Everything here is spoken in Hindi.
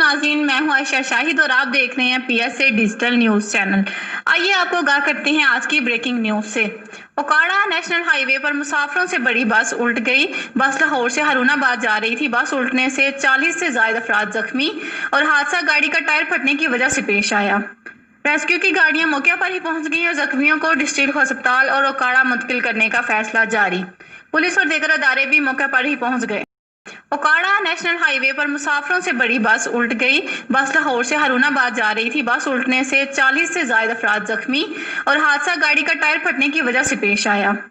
नाज़रीन, मैं हूं आयशा शाहिद और आप देख रहे हैं पीएसए डिजिटल न्यूज़ चैनल। आइए आपको आगाह करते हैं आज की ब्रेकिंग न्यूज़ से। ओकाड़ा नेशनल हाईवे पर मुसाफिरों से बड़ी बस उल्ट गई। बस लाहौर से हरूनाबाद जा रही थी। बस उल्टने से 40 से ज्यादा अफराद जख्मी और हादसा गाड़ी का टायर फटने की वजह से पेश आया। रेस्क्यू की गाड़ियां मौके पर ही पहुंच गई और जख्मियों को डिस्ट्रिक्ट अस्पताल और ओकाड़ा मुंतकिल करने का फैसला जारी। पुलिस और दीगर अदारे भी मौके पर ही पहुंच गए। ओकाड़ा नेशनल हाईवे पर मुसाफिरों से बड़ी बस उल्ट गई। बस लाहौर से हरूनाबाद जा रही थी। बस उल्टने से 40 से ज्यादा अफराद जख्मी और हादसा गाड़ी का टायर फटने की वजह से पेश आया।